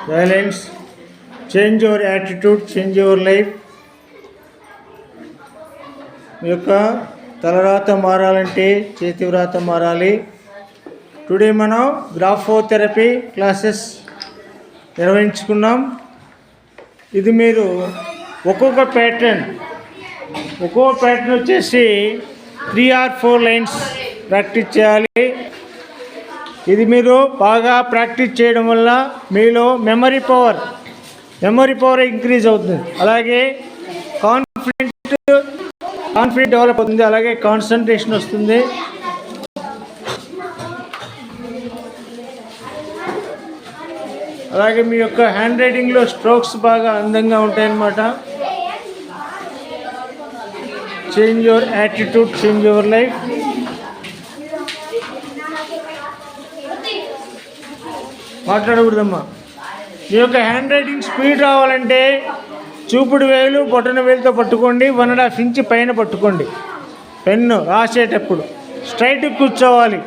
Silence. Change your attitude, change your life. మీ యొక్క తలరాత మారాలంటే చేతి వ్రాత మారాలి. టుడే మనం గ్రాఫోథెరపీ క్లాసెస్ నిర్వహించుకున్నాం. ఇది మీరు ఒక్కొక్క ప్యాటర్న్ వచ్చేసి 3 or 4 లైన్స్ ప్రాక్టీస్ చేయాలి. ఇది మీరు బాగా ప్రాక్టీస్ చేయడం వల్ల మీలో మెమరీ పవర్ ఇంక్రీజ్ అవుతుంది. అలాగే కాన్ఫిడెంట్ డెవలప్ అవుతుంది. అలాగే కాన్సన్ట్రేషన్ వస్తుంది. అలాగే మీ యొక్క హ్యాండ్ రైటింగ్లో స్ట్రోక్స్ బాగా అందంగా ఉంటాయన్నమాట. Change your attitude, change your life. మాట్లాడకూడదమ్మా. మీ యొక్క హ్యాండ్ రైటింగ్ స్పీడ్ రావాలంటే చూపుడు వేలు బొటన వేలుతో పట్టుకోండి. 1.5 ఇంచ్ పైన పట్టుకోండి. పెన్ను రాసేటప్పుడు స్ట్రైట్గా కూర్చోవాలి.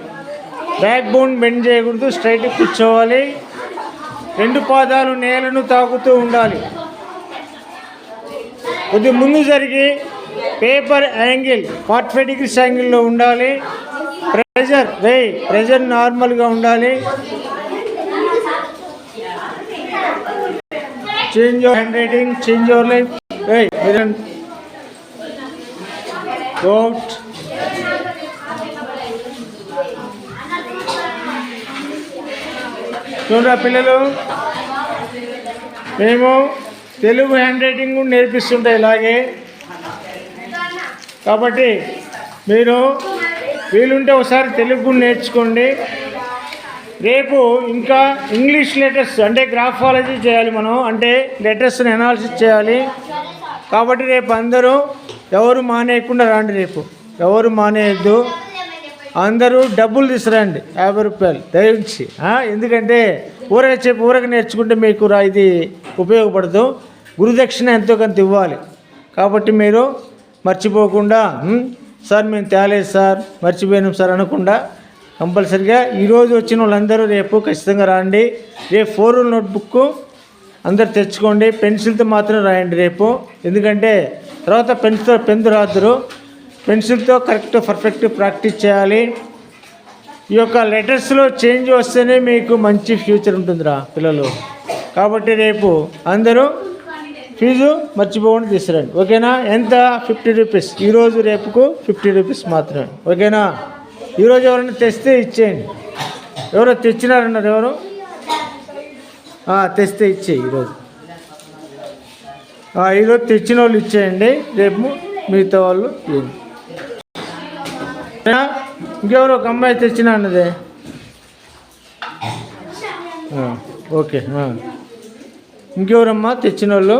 బ్యాక్ బోన్ బెండ్ చేయకూడదు. స్ట్రైట్గా కూర్చోవాలి. 2 పాదాలు నేలను తాకుతూ ఉండాలి. కొద్దిగా ముందు జరిగి పేపర్ యాంగిల్ 45 degrees యాంగిల్లో ఉండాలి. ప్రెజర్ నార్మల్గా ఉండాలి. Change your handwriting, change your life. Hey, go out. చూడరా పిల్లలు, మేము తెలుగు హ్యాండ్ రైటింగ్ నేర్పిస్తుంటాం ఇలాగే. కాబట్టి మీరు వీలుంటే ఒకసారి తెలుగు నేర్చుకోండి. రేపు ఇంకా ఇంగ్లీష్ లెటర్స్ అంటే గ్రాఫాలజీ చేయాలి మనం. అంటే లెటర్స్ని అనాలిసిస్ చేయాలి. కాబట్టి రేపు అందరూ ఎవరు మానేయకుండా రండి. రేపు ఎవరు మానేయద్దు. అందరూ డబ్బులు తీసుకురండి, 50 రూపాయలు దయచి. ఎందుకంటే ఊరక నేర్చుకుంటే మీకు ఇది ఉపయోగపడదు. గురుదక్షిణ ఎంతో కొంత ఇవ్వాలి. కాబట్టి మీరు మర్చిపోకుండా సార్ మేము తేలేదు సార్, మర్చిపోయినాం సార్ అనకుండా కంపల్సరిగా ఈరోజు వచ్చిన వాళ్ళందరూ రేపు ఖచ్చితంగా రాండి. రేపు 4 నోట్బుక్ అందరు తెచ్చుకోండి. పెన్సిల్తో మాత్రం రాయండి రేపు. ఎందుకంటే తర్వాత పెన్తో రాదురు. పెన్సిల్తో పర్ఫెక్ట్ ప్రాక్టీస్ చేయాలి. ఈ యొక్క లెటర్స్లో చేంజ్ వస్తేనే మీకు మంచి ఫ్యూచర్ ఉంటుందిరా పిల్లలు. కాబట్టి రేపు అందరూ ఫీజు మర్చిపోకుండా తీసుకురండి. ఓకేనా? ఎంత? 50 రూపీస్. ఈరోజు రేపుకు 50 రూపీస్ మాత్రమే. ఓకేనా? ఈరోజు ఎవరైనా తెస్తే ఇచ్చేయండి. ఎవరో తెచ్చినారన్నారు. ఎవరు తెస్తే ఇచ్చేయి. ఈరోజు తెచ్చిన వాళ్ళు ఇచ్చేయండి. రేపు మిగతా వాళ్ళు ఇవ్వండి. ఇంకెవరు ఒక అమ్మాయి తెచ్చినా అన్నదే. ఓకే. ఇంకెవరమ్మా తెచ్చిన వాళ్ళు?